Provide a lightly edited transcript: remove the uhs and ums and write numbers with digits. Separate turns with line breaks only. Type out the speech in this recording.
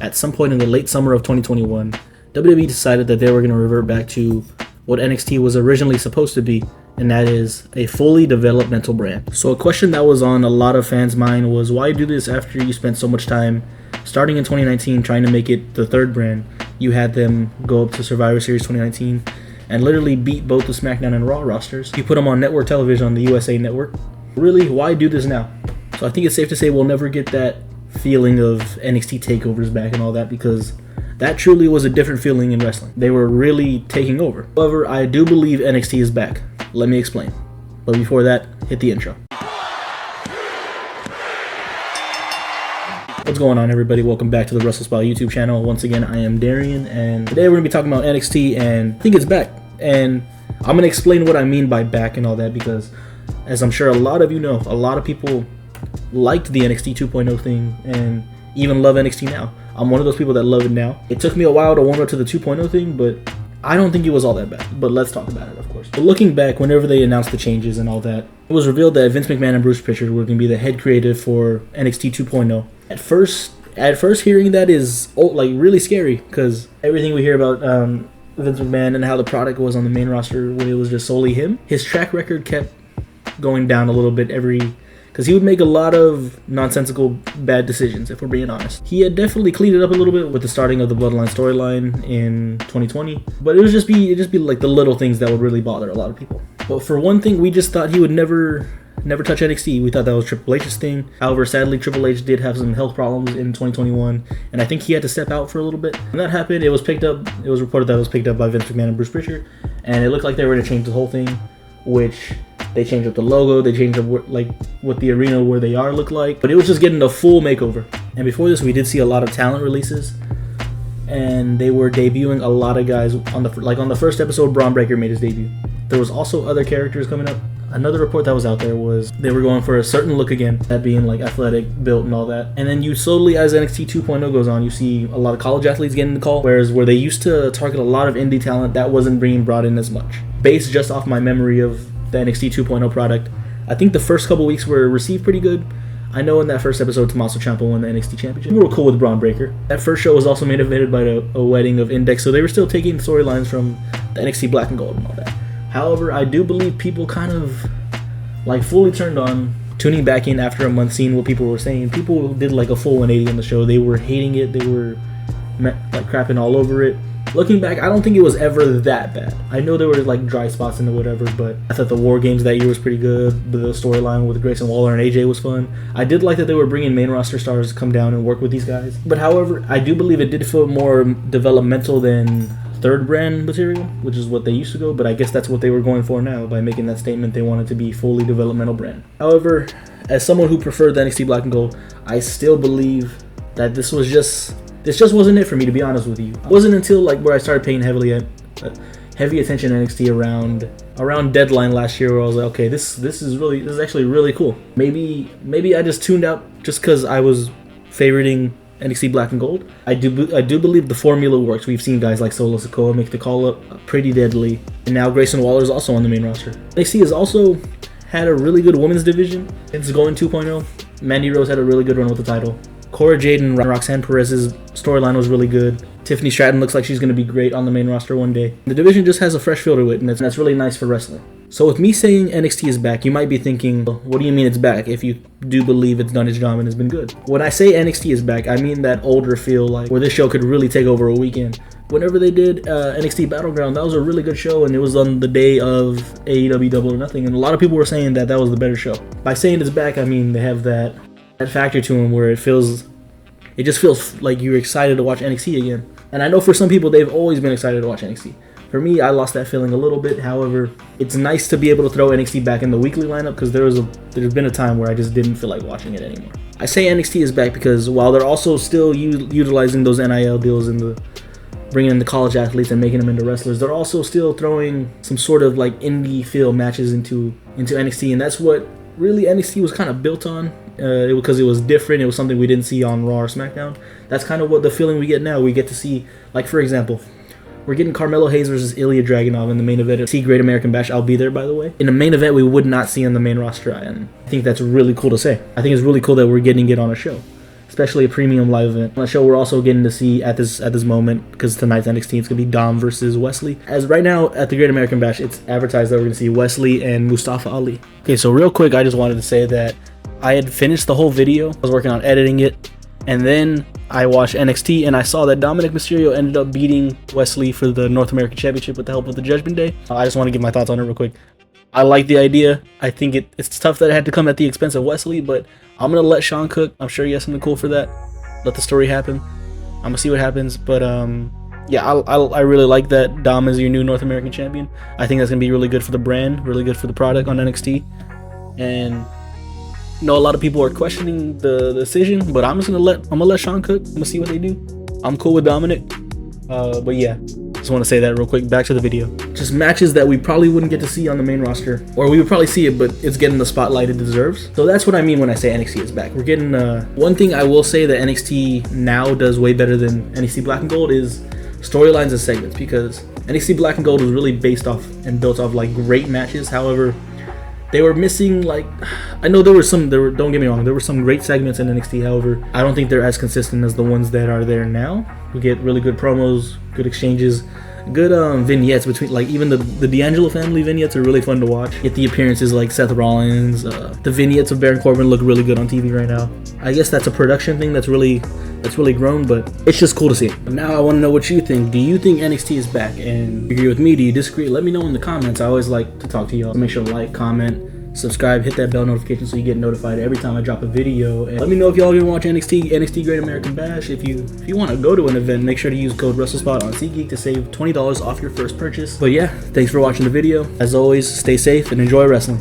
At some point in the late summer of 2021, WWE decided that they were going to revert back to what NXT was originally supposed to be, and that is a fully developmental brand. So a question that was on a lot of fans' mind was, why do this after you spent so much time starting in 2019 trying to make it the third brand? You had them go up to Survivor Series 2019 and literally beat both the SmackDown and Raw rosters. You put them on network television on the USA Network. Really, why do this now? So I think it's safe to say we'll never get that feeling of NXT takeovers back and all that, because that truly was a different feeling in wrestling. They were really taking over. However, I do believe NXT is back. Let me explain. But before that, hit the intro. What's going on, everybody? Welcome back to the WrestleSpot YouTube channel. Once again, I am Darian, and today we're going to be talking about NXT, and I think it's back. And I'm going to explain what I mean by back and all that, because as I'm sure a lot of you know, a lot of people liked the NXT 2.0 thing and even love NXT now. I'm one of those people that love it now. It took me a while to warm up to the 2.0 thing, but I don't think it was all that bad. But let's talk about it, of course. But looking back, whenever they announced the changes and all that, it was revealed that Vince McMahon and Bruce Pritchard were going to be the head creative for NXT 2.0. At first hearing that is like really scary, because everything we hear about Vince McMahon and how the product was on the main roster when it was just solely him, his track record kept going down a little bit because he would make a lot of nonsensical bad decisions, if we're being honest. He had definitely cleaned it up a little bit with the starting of the Bloodline storyline in 2020, but it'd just be like the little things that would really bother a lot of people. But for one thing, we just thought he would never touch NXT. We thought that was Triple H's thing. However, sadly, Triple H did have some health problems in 2021, and I think he had to step out for a little bit. When that happened, it was reported that it was picked up by Vince McMahon and Bruce Pritchard, and it looked like they were going to change the whole thing, which they changed up the logo, they changed up what the arena where they are looked like, but it was just getting a full makeover. And before this, we did see a lot of talent releases, and they were debuting a lot of guys on the first episode. Braun Breaker made his debut. There was also other characters coming up. Another report that was out there was they were going for a certain look again, that being like athletic, built, and all that. And then you slowly, as NXT 2.0 goes on, you see a lot of college athletes getting the call, whereas where they used to target a lot of indie talent, that wasn't being brought in as much. Based just off my memory of the NXT 2.0 product, I think the first couple weeks were received pretty good. I know in that first episode, Tommaso Ciampa won the NXT Championship. We were cool with Braun Breaker. That first show was also main evented by a wedding of Index, so they were still taking storylines from the NXT Black and Gold and all that. However, I do believe people kind of fully turned on tuning back in after a month, seeing what people were saying. People did like a full 180 on the show. They were hating it. They were crapping all over it. Looking back, I don't think it was ever that bad. I know there were dry spots in it, whatever, but I thought the War Games that year was pretty good. The storyline with Grayson Waller and AJ was fun. I did like that they were bringing main roster stars to come down and work with these guys. But however, I do believe it did feel more developmental than third brand material, which is what they used to go, but I guess that's what they were going for now by making that statement. They wanted to be fully developmental brand. However, as someone who preferred the NXT Black and Gold, I still believe that this just wasn't it for me, to be honest with you. It wasn't until where I started paying heavy attention to NXT around Deadline last year, where I was like, okay, this is actually really cool. Maybe I just tuned out just because I was favoriting NXT Black and Gold. I do believe the formula works. We've seen guys like Solo Sikoa make the call up pretty deadly, and now Grayson Waller is also on the main roster. NXT has also had a really good women's division. It's going 2.0. Mandy Rose had a really good run with the title. Cora Jade and Roxanne Perez's storyline was really good. Tiffany Stratton looks like she's going to be great on the main roster one day. The division just has a fresh feel to it, and that's really nice for wrestling. So with me saying NXT is back, you might be thinking, what do you mean it's back if you do believe it's done its job and has been good? When I say NXT is back, I mean that older feel, where this show could really take over a weekend. Whenever they did NXT Battleground, that was a really good show, and it was on the day of AEW Double or Nothing, and a lot of people were saying that was the better show. By saying it's back, I mean they have that factor to them where it just feels like you're excited to watch NXT again. And I know for some people, they've always been excited to watch NXT. For me, I lost that feeling a little bit. However, it's nice to be able to throw NXT back in the weekly lineup, because there's been a time where I just didn't feel like watching it anymore. I say NXT is back because while they're also still utilizing those NIL deals and bringing in the college athletes and making them into wrestlers, they're also still throwing some sort of indie feel matches into NXT, and that's what really NXT was kind of built on. Because it was different. It was something we didn't see on Raw or SmackDown. That's kind of what the feeling we get now. We get to see, for example, we're getting Carmelo Hayes versus Ilya Dragunov in the main event of Great American Bash. I'll be there, by the way. In a main event we would not see on the main roster, and I think that's really cool to say. I think it's really cool that we're getting it on a show. especially a premium live event. On the show, we're also getting to see at this moment, because tonight's NXT, it's gonna be Dom versus Wesley. As right now at the Great American Bash, it's advertised that we're gonna see Wesley and Mustafa Ali. Okay, so real quick, I just wanted to say that I had finished the whole video. I was working on editing it, and then I watched NXT and I saw that Dominic Mysterio ended up beating Wesley for the North American Championship with the help of the Judgment Day. I just want to give my thoughts on it real quick. I like the idea. I think it's tough that it had to come at the expense of Wesley, but I'm going to let Sean cook. I'm sure he has something cool for that. Let the story happen. I'm going to see what happens. But yeah, I really like that Dom is your new North American Champion. I think that's going to be really good for the brand, really good for the product on NXT. And I know a lot of people are questioning the decision, but I'm gonna let Sean cook. I'm gonna see what they do. I'm cool with Dominic, but yeah, just want to say that real quick. Back to the video. Just matches that we probably wouldn't get to see on the main roster, or we would probably see it, but it's getting the spotlight it deserves. So that's what I mean when I say NXT is back. We're getting one thing I will say that NXT now does way better than NXT Black and Gold is storylines and segments, because NXT Black and Gold was really based off and built off like great matches. However, they were missing, like, I know don't get me wrong, there were some great segments in NXT. However, I don't think they're as consistent as the ones that are there now. We get really good promos, good exchanges, good vignettes between, like, even the D'Angelo family vignettes are really fun to watch. Get the appearances like Seth Rollins, the vignettes of Baron Corbin look really good on TV right now. I guess that's a production thing that's really grown, but it's just cool to see. But now I want to know what you think. Do you think NXT is back? And do you agree with me? Do you disagree? Let me know in the comments. I always like to talk to y'all. So make sure to like, comment, subscribe, hit that bell notification so you get notified every time I drop a video. And let me know if y'all gonna watch NXT Great American Bash. If you want to go to an event, make sure to use code WrestleSpot on SeatGeek to save $20 off your first purchase. But yeah, thanks for watching the video. As always, stay safe and enjoy wrestling.